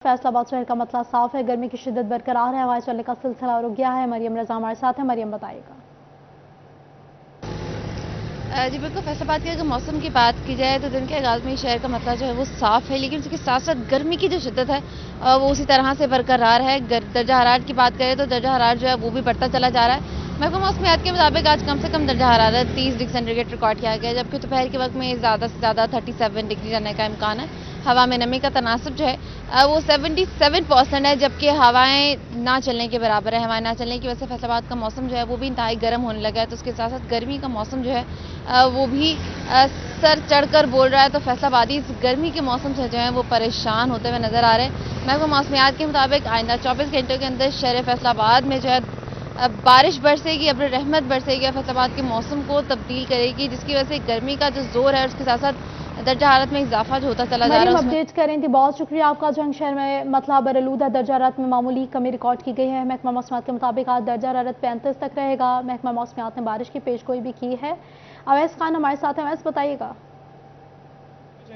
फैसलाबाद शहर का मतला साफ है, गर्मी की शिद्दत बरकरार है, हवाएं चलने का सिलसिला रुक गया है। मरियम रजा हमारे साथ है, मरियम बताइएगा। जी बिल्कुल, फैसलाबाद के अगर मौसम की बात की जाए तो दिन के आगाज़ में शहर का मतलब जो है वो साफ़ है, लेकिन उसके साथ साथ गर्मी की जो शिद्दत है वो उसी तरह से बरकरार है। दर्जा हरारत की बात करें तो दर्जा हरारत जो है वो भी बढ़ता चला जा रहा है। महकमा मौसमियात के मुताबिक आज कम से कम दर्जा हरारत 30 डिग्री सेंटीग्रेड रिकॉर्ड किया गया, जबकि दोपहर के वक्त में ज़्यादा से ज़्यादा 37 डिग्री रहने का इम्कान है। हवा में नमी का तनासब जो है वो 77% है, जबकि हवाएं ना चलने के बराबर है। हवाएं ना चलने की वजह से फैसलाबाद का मौसम जो है वो भी इंतहाई गर्म होने लगा है। तो उसके साथ साथ गर्मी का मौसम जो है वो भी सर चढ़कर बोल रहा है। तो फैसलाबादी इस गर्मी के मौसम से जो है वो परेशान होते हुए नजर आ रहे हैं। महकमा मौसमियात के मुताबिक आइंदा 24 घंटों के अंदर शहर फैसलाबाद में जो है बारिश बरसेगी, अब्र रहमत बरसेगी, फैसलाबाद के मौसम को तब्दील करेगी, जिसकी वजह से गर्मी का जो जोर है उसके साथ साथ दर्जा हरारत में इजाफा जो होता चला जा रहा है। अपडेट करें थी, बहुत शुक्रिया आपका। जंग शहर में मतलब बरलूदा दर्जा हरारत में मामूली कमी रिकॉर्ड की गई है। महकमा मौसमियात के मुताबिक आज दर्जा हरारत 35 तक रहेगा। महकमा मौसमियात ने बारिश की पेशगोई भी की है। अवैस खान हमारे साथ है, अवैस बताइएगा।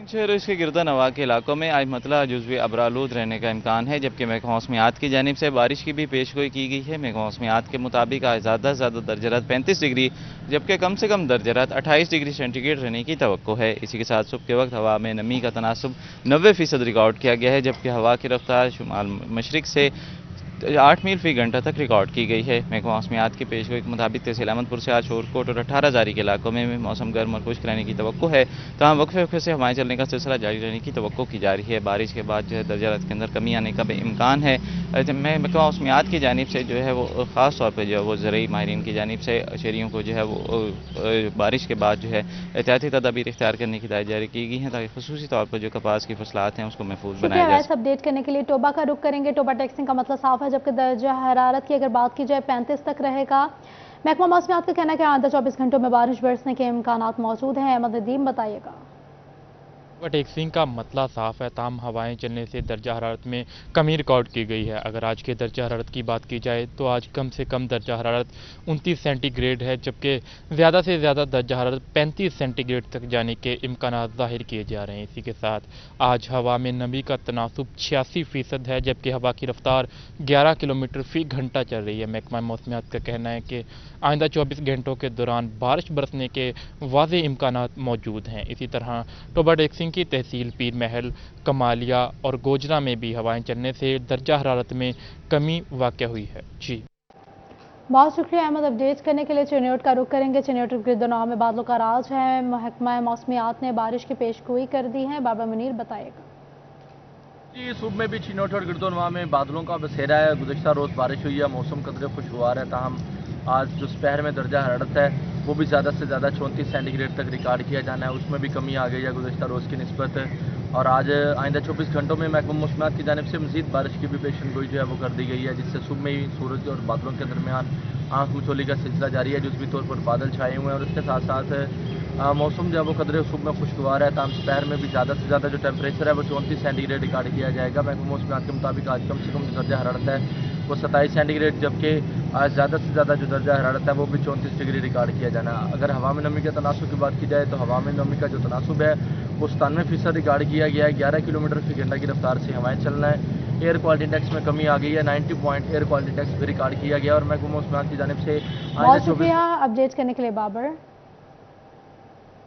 शहर और इसके गिरदा नवा के इलाकों में आज मतला जुज़वी अबरालूद रहने का इम्कान है, जबकि महकमा मौसमियात की जानिब से बारिश की भी पेशगोई की गई है। महकमा मौसमियात के मुताबिक आज ज़्यादा से ज़्यादा दर्जरत 35 डिग्री जबकि कम से कम दर्जरत 28 डिग्री सेंटीग्रेड रहने की तवक्को है। इसी के साथ सुबह के वक्त हवा में नमी का तनासब 90% रिकॉर्ड किया गया है, जबकि हवा की रफ्तार शुमाल मशरिक से 8 मील फी घंटा तक रिकॉर्ड की गई है। महकमा मौसमियात की पेशगोई के मुताबिक तहसील अहमदपुर से आज शोरकोट और 18 जारी के इलाकों में मौसम गर्म और खुश्क रहने की तवक्को है। तमाम वक्फे वक्फे से हवाएं चलने का सिलसिला जारी रहने की तवक्को की जा रही है। बारिश के बाद जो है दर्जा हरारत के अंदर कमी आने का भी इम्कान है। महकमा मौसमियात की जानिब से जो है वो ख़ास तौर पर जो है वो ज़रूरी माहिरीन की जानिब से शहरियों को जो है वो बारिश के बाद जो है एहतियाती तदाबीर इख्तियार करने की हिदायत जारी की गई है, ताकि खसूसी तौर पर जो कपास की फसलात हैं उसको महफूज बनाया जा सके। अपडेट करने के लिए टोबा का रुख करेंगे। टोबा टैक्सिंग का मतलब साफ है, जबकि दर्जा हरारत की अगर बात की जाए 35 तक रहेगा। महकमा मौसमियात का कहना है कि आइंदा 24 घंटों में बारिश बरसने के इम्कान मौजूद हैं। अहमद नदीम बताइएगा। टेक्सिंग का मतला साफ है, ताम हवाएं चलने से दर्जा हरारत में कमी रिकॉर्ड की गई है। अगर आज के दर्जा हरारत की बात की जाए तो आज कम से कम दर्जा हरारत 29 सेंटीग्रेड है, जबकि ज़्यादा से ज़्यादा दर्जा हरारत 35 सेंटीग्रेड तक जाने के इम्कान ज़ाहिर किए जा रहे हैं। इसी के साथ आज हवा में नमी का तनासुब 86% है, जबकि हवा की रफ्तार 11 किलोमीटर फी घंटा चल रही है। महकमा मौसमियात का कहना है कि आइंदा 24 घंटों के दौरान बारिश बरसने के वाज़े इम्कान मौजूद हैं। इसी तरह टोबा टेक्सिंग की तहसील पीर महल, कमालिया और गोजरा में भी हवाएं चलने से दर्जा हरारत में कमी वाक़या हुई है। जी बहुत शुक्रिया अहमद। अपडेट करने के लिए चिन्योट का रुख करेंगे। चिन्योट गिरदनवा में बादलों का राज है। महकमा मौसमियात ने बारिश की पेशगोई कर दी है। बाबा मुनीर बताइएगा। जी सुबह में भी चिन्योट और गिरदनवा में बादलों का बसेरा है। गुज़श्ता रोज़ बारिश हुई है, मौसम कदरे खुशगवार है। ताहम आज जो दोपहर में दर्जा हरारत है वो भी ज़्यादा से ज़्यादा 34 सेंटीग्रेड तक रिकॉर्ड किया जाना है, उसमें भी कमी आ गई है गुज़श्ता रोज़ की निस्बत। और आज आइंदा 24 घंटों में महकमा मौसमियात की जानिब से मज़ीद बारिश की भी पेशन गोई जो है वो कर दी गई है, जिससे सुबह में ही सूरज और बादलों के दरमियान आंख मिचोली का सिलसिला जारी है। जुज़वी तौर पर बादल छाए हुए हैं और इसके साथ साथ मौसम जो है वो कदरे सुबह में खुशगवार है। ताम दोपहर में भी ज़्यादा से ज़्यादा जो टेम्परेचर है वो 34 सेंटीग्रेड रिकॉर्ड किया जाएगा। महकमा मौसमियात के मुताबिक आज कम से कम जो दर्जा हरारत है वो 27 सेंटीग्रेड, जबकि आज ज़्यादा से ज़्यादा जो दर्जा हरारत है वो भी 34 डिग्री रिकॉर्ड किया जाना है। अगर हवा में नमी के तनासुब की बात की जाए तो हवा में नमी का जो तनासुब है वो 97% रिकॉर्ड किया गया है। 11 किलोमीटर फी घंटा की रफ्तार से हवाएं चलना है। एयर क्वालिटी इंडेक्स में कमी आ गई है, 90 पॉइंट एयर क्वालिटी इंडेक्स भी रिकॉर्ड किया गया। और महकमा मौसमियात की जानिब से बहुत शुक्रिया अपडेट करने के लिए बाबर।